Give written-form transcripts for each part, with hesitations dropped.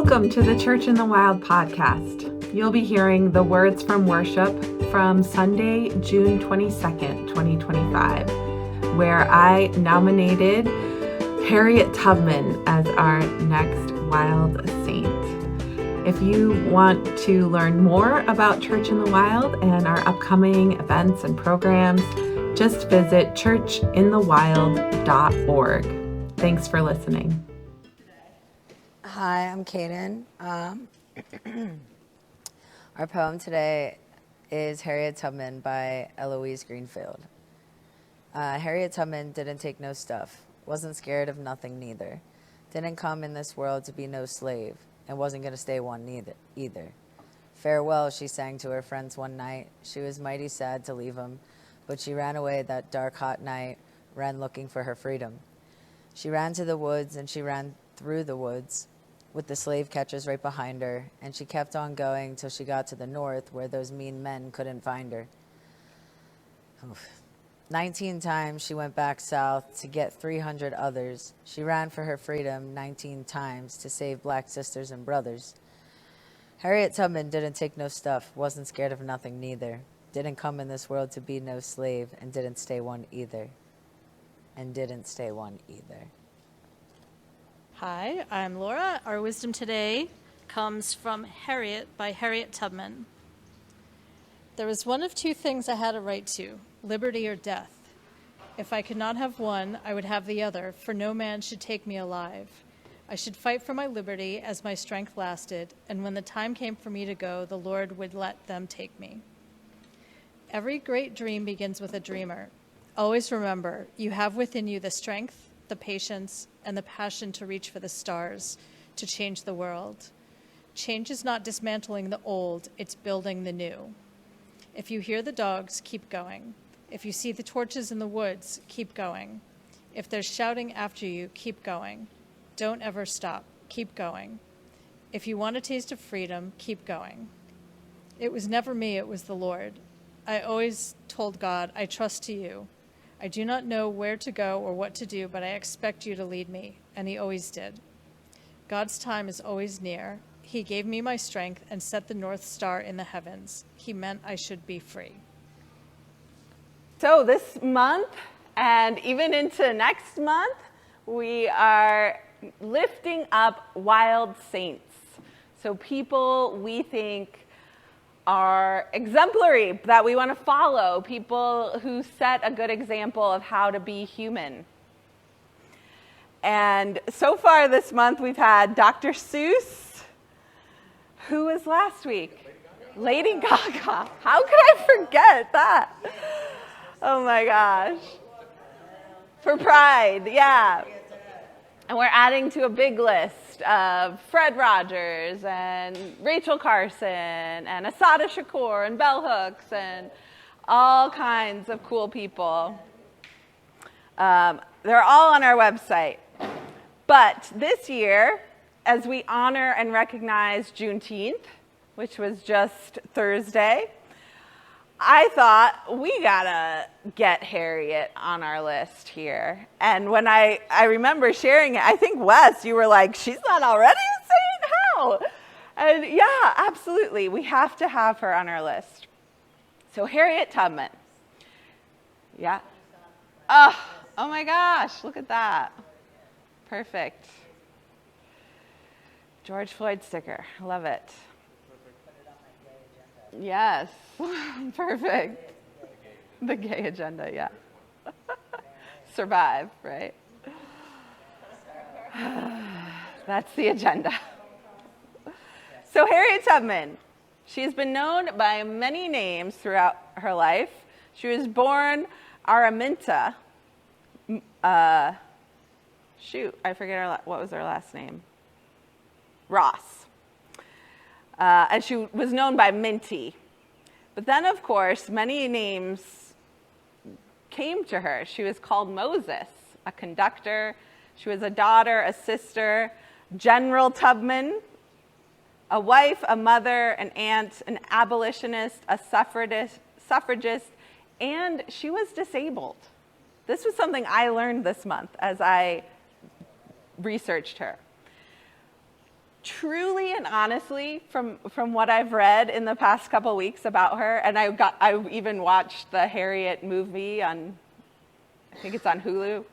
Welcome to the Church in the Wild podcast. You'll be hearing the words from worship from Sunday, June 22nd, 2025, where I nominated Harriet Tubman as our next wild saint. If you want to learn more about Church in the Wild and our upcoming events and programs, just visit churchinthewild.org. Thanks for listening. Hi, I'm Kaden. Our poem today is Harriet Tubman by Eloise Greenfield. Harriet Tubman didn't take no stuff, wasn't scared of nothing neither, didn't come in this world to be no slave, and wasn't going to stay one either. Farewell, she sang to her friends one night. She was mighty sad to leave 'em, but she ran away that dark, hot night, ran looking for her freedom. She ran to the woods, and she ran through the woods, with the slave catchers right behind her, and she kept on going till she got to the north where those mean men couldn't find her. 19 times she went back south to get 300 others. She ran for her freedom 19 times to save black sisters and brothers. Harriet Tubman didn't take no stuff, wasn't scared of nothing neither, didn't come in this world to be no slave, and didn't stay one either. Hi, I'm Laura. Our wisdom today comes from Harriet by Harriet Tubman. There was one of two things I had a right to, liberty or death. If I could not have one, I would have the other, for no man should take me alive. I should fight for my liberty as my strength lasted, and when the time came for me to go, the Lord would let them take me. Every great dream begins with a dreamer. Always remember, you have within you the strength, the patience, and the passion to reach for the stars, to change the world. Change is not dismantling the old, it's building the new. If you hear the dogs, keep going. If you see the torches in the woods, keep going. If there's shouting after you, keep going. Don't ever stop, keep going. If you want a taste of freedom, keep going. It was never me, it was the Lord. I always told God, I trust to you. I do not know where to go or what to do, but I expect you to lead me, and he always did. God's time is always near. He gave me my strength and set the North Star in the heavens. He meant I should be free. So this month and even into next month, we are lifting up wild saints. So people we think are exemplary, that we want to follow, people who set a good example of how to be human. And so far this month, we've had Dr. Seuss. Who was last week? Lady Gaga. How could I forget that? Oh my gosh. For Pride, yeah. And we're adding to a big list of Fred Rogers and Rachel Carson and Asada Shakur and Bell Hooks and all kinds of cool people. They're all on our website. But this year, as we honor and recognize Juneteenth, which was just Thursday, I thought, we gotta get Harriet on our list here. And when I remember sharing it, I think, Wes, you were like, she's not already a saint? How? And yeah, absolutely. We have to have her on our list. So Harriet Tubman. Yeah. Oh my gosh, look at that. Perfect. George Floyd sticker. I love it. Yes, perfect. The gay agenda, yeah. Survive, right? That's the agenda. So Harriet Tubman, she's been known by many names throughout her life. She was born Araminta. I forget what was her last name. Ross. And she was known by Minty. But then, of course, many names came to her. She was called Moses, a conductor. She was a daughter, a sister, General Tubman, a wife, a mother, an aunt, an abolitionist, a suffragist, and she was disabled. This was something I learned this month as I researched her. truly and honestly, from what I've read in the past couple weeks about her, and I even watched the Harriet movie on, I think it's on Hulu.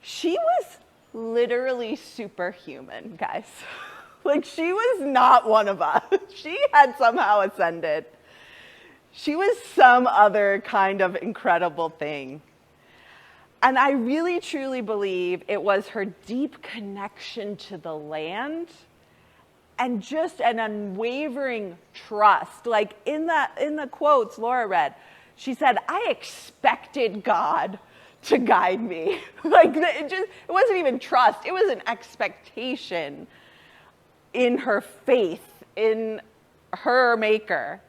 She was literally superhuman, guys. Like, she was not one of us. She had somehow ascended. She was some other kind of incredible thing. And I really, truly believe it was her deep connection to the land and just an unwavering trust. Like in the quotes Laura read, she said, I expected God to guide me. Like it wasn't even trust. It was an expectation in her faith, in her maker.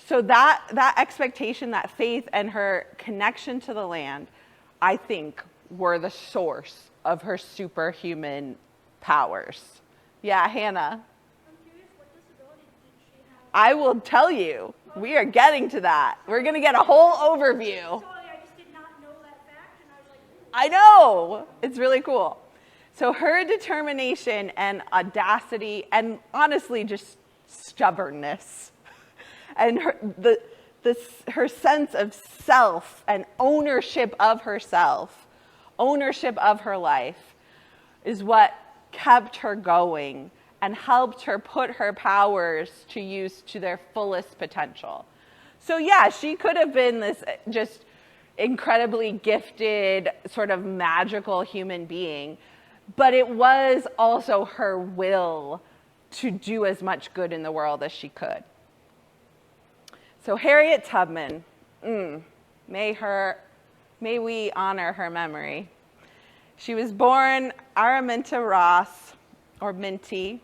So that expectation, that faith, and her connection to the land, I think, were the source of her superhuman powers. Yeah, Hannah. I'm curious, what disability did she have? I will tell you. We are getting to that. We're going to get a whole overview. Sorry, I just did not know that fact, and I was like, I know. It's really cool. So her determination and audacity, and honestly just stubbornness, and her sense of self and ownership of herself, ownership of her life, is what kept her going and helped her put her powers to use to their fullest potential. So yeah, she could have been this just incredibly gifted, sort of magical human being, but it was also her will to do as much good in the world as she could. So Harriet Tubman, may we honor her memory. She was born Araminta Ross, or Minty,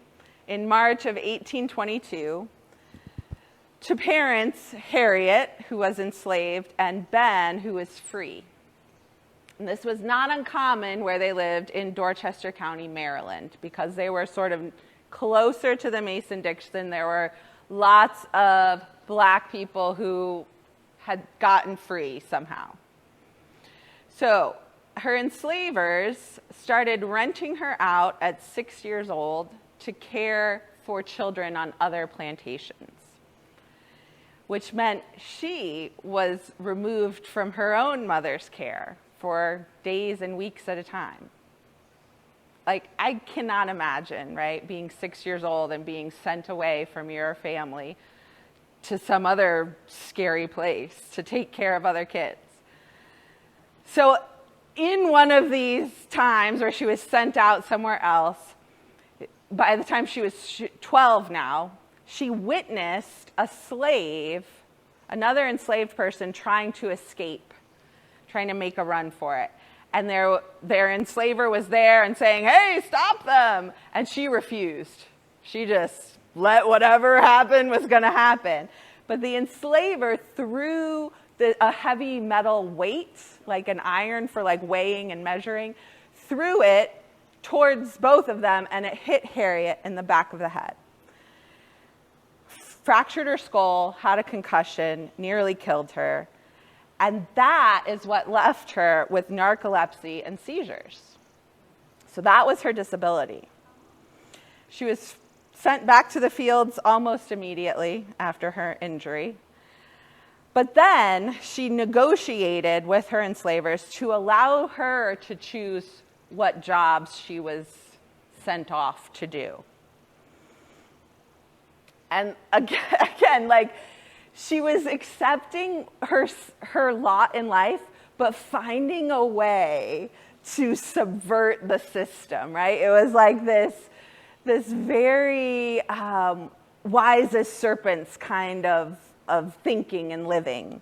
in March of 1822, to parents Harriet, who was enslaved, and Ben, who was free. And this was not uncommon where they lived in Dorchester County, Maryland, because they were sort of closer to the Mason-Dixon. There were lots of Black people who had gotten free somehow. So her enslavers started renting her out at 6 years old to care for children on other plantations, which meant she was removed from her own mother's care for days and weeks at a time. Like, I cannot imagine, right, being 6 years old and being sent away from your family to some other scary place to take care of other kids. So in one of these times where she was sent out somewhere else, by the time she was 12 now, she witnessed another enslaved person trying to escape, trying to make a run for it. And their enslaver was there and saying, hey, stop them. And she refused. She just let whatever happened was going to happen. But the enslaver threw a heavy metal weight, like an iron for like weighing and measuring, threw it towards both of them, and it hit Harriet in the back of the head. Fractured her skull, had a concussion, nearly killed her. And that is what left her with narcolepsy and seizures. So that was her disability. She was sent back to the fields almost immediately after her injury. But then she negotiated with her enslavers to allow her to choose what jobs she was sent off to do. And again, like, she was accepting her lot in life, but finding a way to subvert the system, right? It was like this very wise as serpents kind of thinking and living.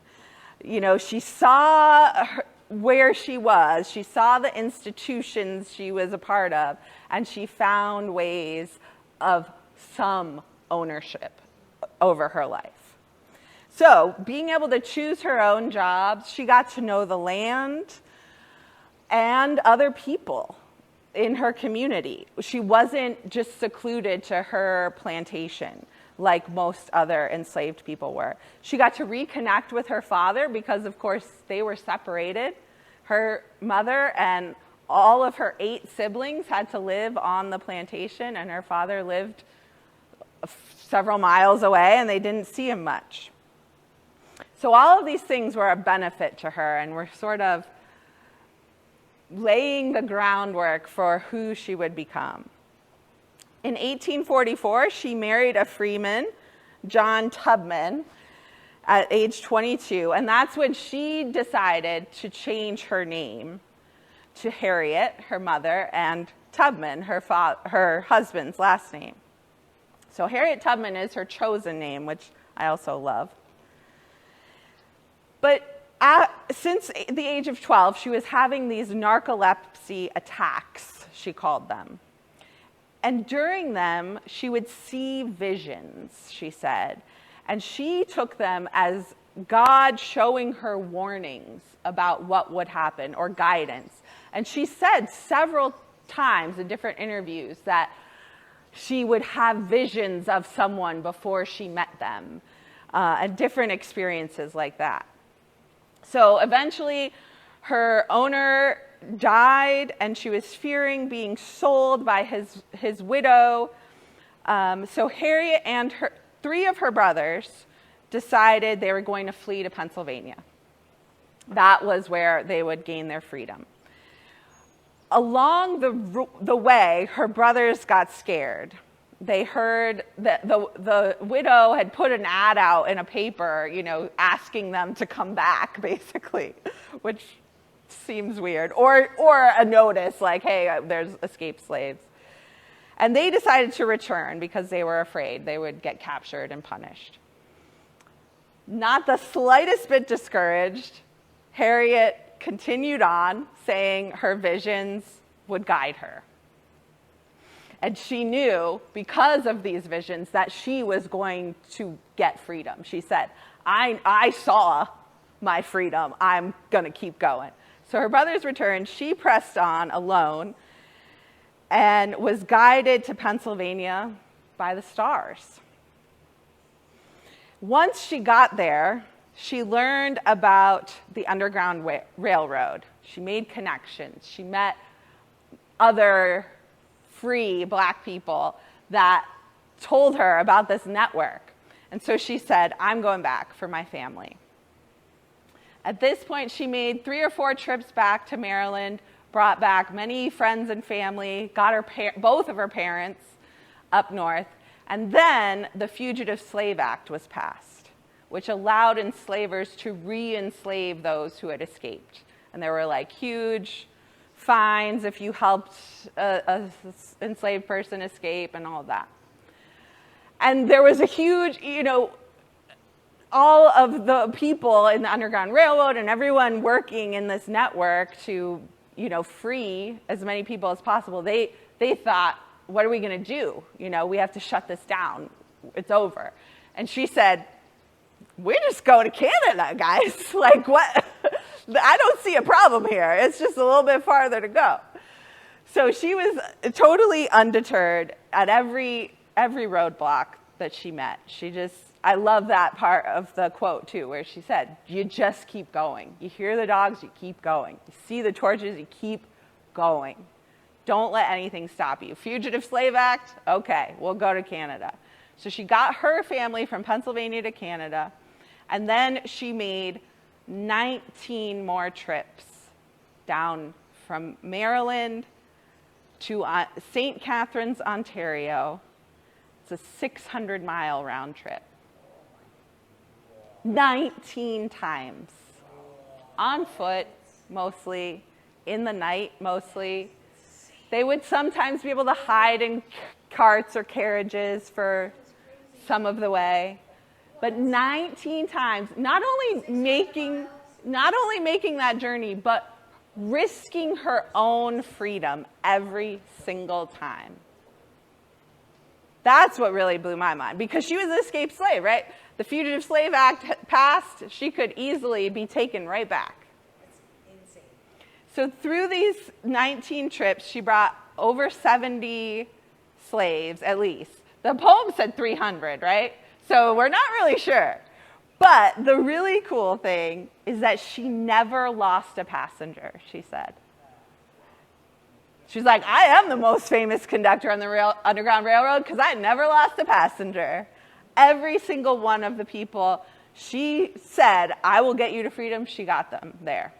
You know, she saw where she was, she saw the institutions she was a part of, and she found ways of some ownership over her life. So, being able to choose her own jobs, she got to know the land and other people in her community. She wasn't just secluded to her plantation like most other enslaved people were. She got to reconnect with her father because, of course, they were separated. Her mother and all of her 8 siblings had to live on the plantation, and her father lived several miles away, and they didn't see him much. So all of these things were a benefit to her, and were sort of laying the groundwork for who she would become. In 1844, she married a freeman, John Tubman, at age 22, and that's when she decided to change her name to Harriet, her mother, and Tubman, her husband's last name. So Harriet Tubman is her chosen name, which I also love. But since the age of 12, she was having these narcolepsy attacks, she called them. And during them, she would see visions, she said. And she took them as God showing her warnings about what would happen, or guidance. And she said several times in different interviews that she would have visions of someone before she met them, and different experiences like that. So eventually, her owner died, and she was fearing being sold by his widow. So Harriet and 3 of her brothers decided they were going to flee to Pennsylvania. That was where they would gain their freedom. Along the way, her brothers got scared. They heard that the widow had put an ad out in a paper, asking them to come back, basically, which seems weird. Or a notice like, hey, there's escaped slaves. And they decided to return because they were afraid they would get captured and punished. Not the slightest bit discouraged, Harriet continued on, saying her visions would guide her. And she knew, because of these visions, that she was going to get freedom. She said, I saw my freedom. I'm going to keep going. So her brothers returned. She pressed on alone and was guided to Pennsylvania by the stars. Once she got there, she learned about the Underground Railroad. She made connections. She met other free Black people that told her about this network. And so she said, I'm going back for my family. At this point, she made 3 or 4 trips back to Maryland, brought back many friends and family, got both of her parents up north, and then the Fugitive Slave Act was passed, which allowed enslavers to re-enslave those who had escaped. And there were like huge fines if you helped an enslaved person escape and all of that. And there was a huge, all of the people in the Underground Railroad and everyone working in this network to, free as many people as possible, they thought, what are we going to do? We have to shut this down. It's over. And she said, we're just going to Canada, guys. Like, what? I don't see a problem here. It's just a little bit farther to go. So she was totally undeterred at every roadblock that she met. I love that part of the quote, too, where she said, you just keep going. You hear the dogs, you keep going. You see the torches, you keep going. Don't let anything stop you. Fugitive Slave Act, okay, we'll go to Canada. So she got her family from Pennsylvania to Canada, and then she made 19 more trips down from Maryland to St. Catharines, Ontario. It's a 600-mile round trip. 19 times. On foot, mostly. In the night, mostly. They would sometimes be able to hide in carts or carriages for some of the way. But 19 times, not only making that journey, but risking her own freedom every single time. That's what really blew my mind, because she was an escaped slave, right? The Fugitive Slave Act passed, she could easily be taken right back. That's insane. So through these 19 trips, she brought over 70 slaves, at least. The poem said 300, right? So we're not really sure. But the really cool thing is that she never lost a passenger, she said. She's like, I am the most famous conductor on the Underground Railroad because I never lost a passenger. Every single one of the people she said, I will get you to freedom, she got them there.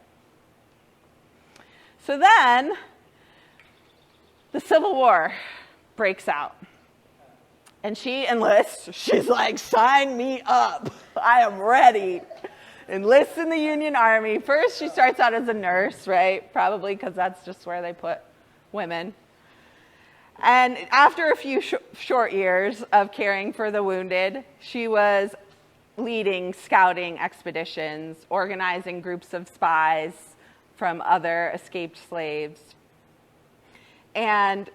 So then, the Civil War breaks out. And she enlists. She's like, sign me up. I am ready. Enlists in the Union Army. First, she starts out as a nurse, right? Probably because that's just where they put women. And after a few short years of caring for the wounded, she was leading scouting expeditions, organizing groups of spies from other escaped slaves, and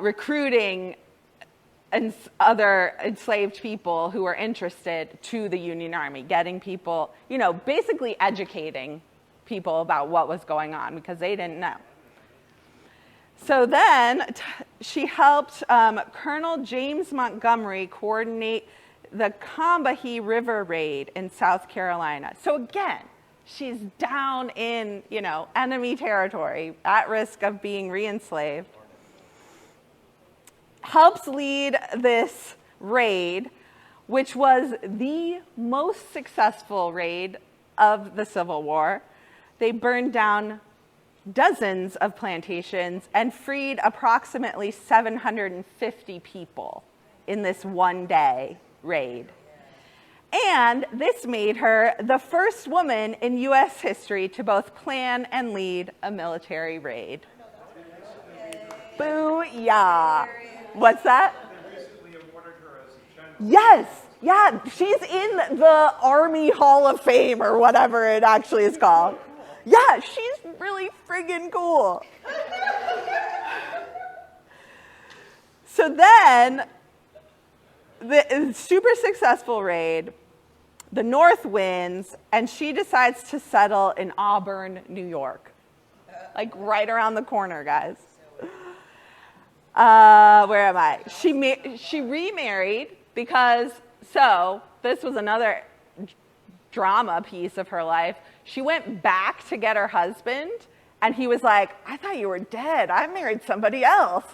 recruiting other enslaved people who were interested to the Union Army, getting people, basically educating people about what was going on because they didn't know. So then she helped Colonel James Montgomery coordinate the Combahee River raid in South Carolina. So again, she's down in, enemy territory, at risk of being re-enslaved. Helps lead this raid, which was the most successful raid of the Civil War. They burned down dozens of plantations and freed approximately 750 people in this one-day raid. And this made her the first woman in U.S. history to both plan and lead a military raid. Booyah! What's that? Yes, yeah, she's in the Army Hall of Fame or whatever it actually is called. Yeah, she's really friggin' cool. So then, the super successful raid, the North wins, and she decides to settle in Auburn, New York. Like right around the corner, guys. Where am I? She remarried because, this was another drama piece of her life. She went back to get her husband, and he was like, I thought you were dead. I married somebody else.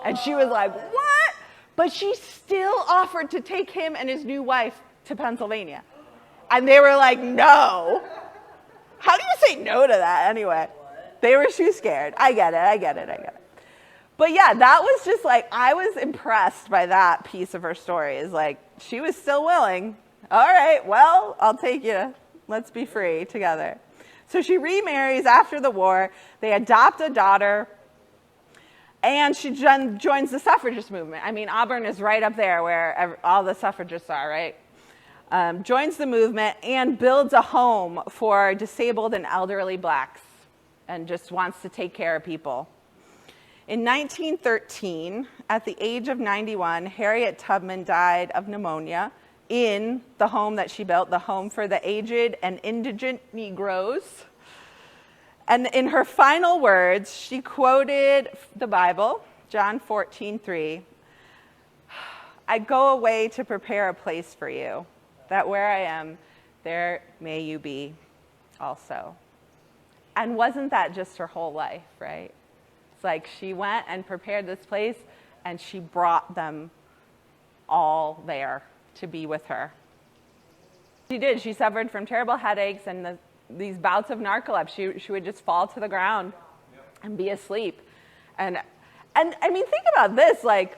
And she was like, what? But she still offered to take him and his new wife to Pennsylvania. And they were like, no. How do you say no to that anyway? They were too scared. I get it. But yeah, that was just like, I was impressed by that piece of her story. Is like, she was still willing. All right, well, I'll take you. Let's be free together. So she remarries after the war. They adopt a daughter. And she joins the suffragist movement. I mean, Auburn is right up there where all the suffragists are, right? Joins the movement and builds a home for disabled and elderly blacks and just wants to take care of people. In 1913, at the age of 91, Harriet Tubman died of pneumonia in the home that she built, the home for the aged and indigent Negroes. And in her final words, she quoted the Bible, John 14:3. I go away to prepare a place for you, that where I am, there may you be also. And wasn't that just her whole life, right? It's like she went and prepared this place, and she brought them all there to be with her. She did. She suffered from terrible headaches and these bouts of narcolepsy. She would just fall to the ground and be asleep. And I mean, think about this, like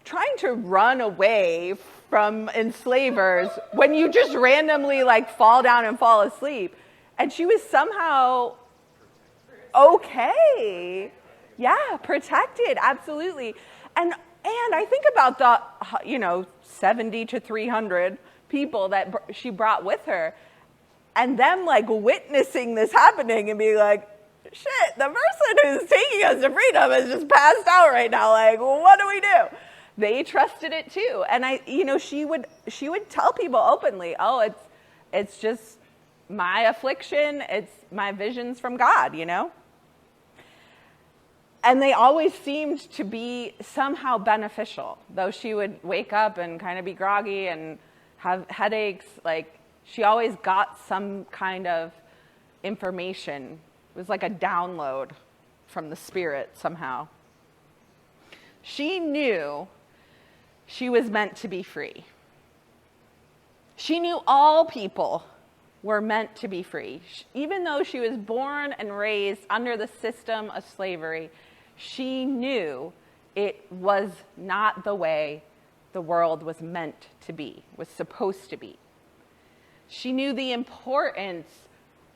trying to run away from enslavers when you just randomly like fall down and fall asleep. And she was somehow okay. Yeah, protected, absolutely. And I think about the, 70 to 300 people that she brought with her, and them like witnessing this happening and being like, shit, the person who's taking us to freedom is just passed out right now. Like, well, what do we do? They trusted it too. And she would tell people openly, oh, it's just my affliction. It's my visions from God, And they always seemed to be somehow beneficial, though she would wake up and kind of be groggy and have headaches. Like, she always got some kind of information. It was like a download from the Spirit somehow. She knew she was meant to be free. She knew all people were meant to be free. Even though she was born and raised under the system of slavery, she knew it was not the way the world was meant to be, was supposed to be. She knew the importance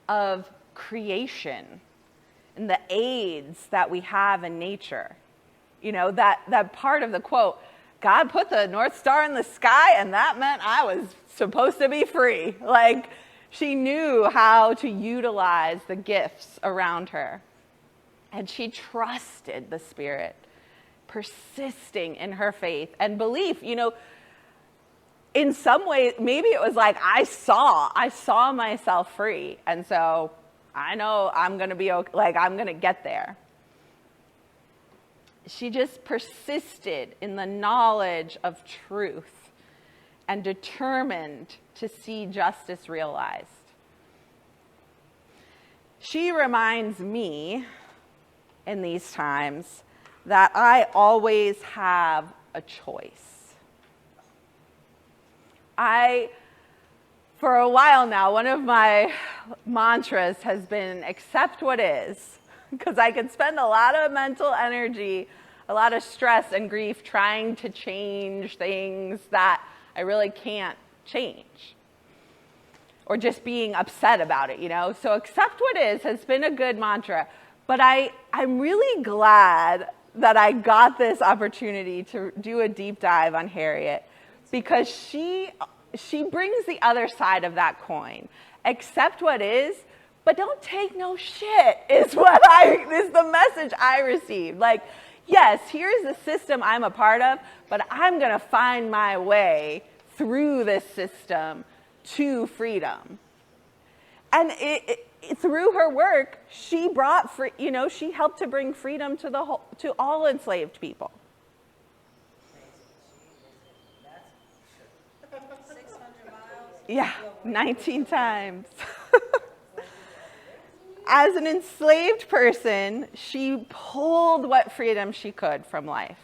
of creation and the aids that we have in nature. You know, that part of the quote, God put the North Star in the sky, and that meant I was supposed to be free. Like, she knew how to utilize the gifts around her. And she trusted the Spirit, persisting in her faith and belief. You know, in some ways, maybe it was like, I saw myself free. And so I know I'm going to be okay, like, I'm going to get there. She just persisted in the knowledge of truth and determined to see justice realized. She reminds me in these times that I always have a choice. For a while now, one of my mantras has been accept what is, because I could spend a lot of mental energy, a lot of stress and grief trying to change things that I really can't change, or just being upset about it, you know? So accept what is has been a good mantra, but I'm really glad that I got this opportunity to do a deep dive on Harriet, because she brings the other side of that coin. Accept what is, but don't take no shit is the message I received. Like, yes, here's the system I'm a part of, but I'm going to find my way through this system to freedom. And through her work, she brought she helped to bring freedom to all enslaved people. Yeah, 19 times. As an enslaved person, she pulled what freedom she could from life.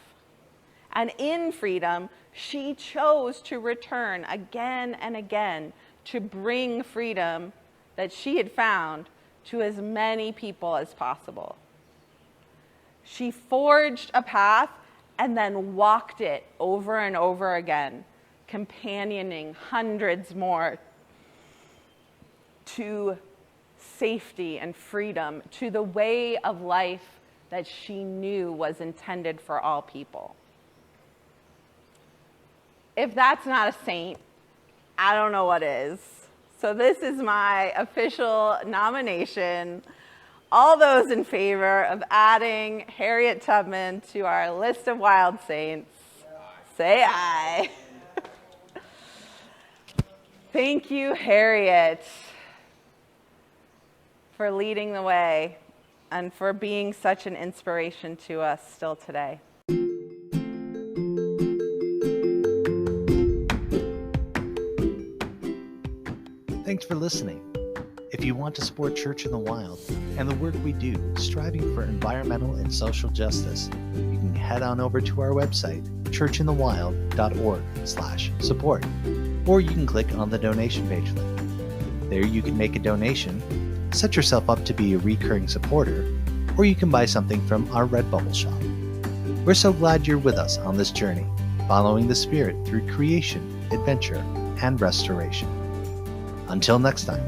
And in freedom, she chose to return again and again to bring freedom that she had found to as many people as possible. She forged a path and then walked it over and over again, companioning hundreds more to safety and freedom, to the way of life that she knew was intended for all people. If that's not a saint, I don't know what is. So this is my official nomination. All those in favor of adding Harriet Tubman to our list of wild saints, say aye. Thank you, Harriet, for leading the way and for being such an inspiration to us still today. Thanks for listening. If you want to support Church in the Wild and the work we do striving for environmental and social justice, you can head on over to our website, churchinthewild.org/support, or you can click on the donation page link. There you can make a donation, set yourself up to be a recurring supporter, or you can buy something from our Redbubble shop. We're so glad you're with us on this journey, following the Spirit through creation, adventure, and restoration. Until next time.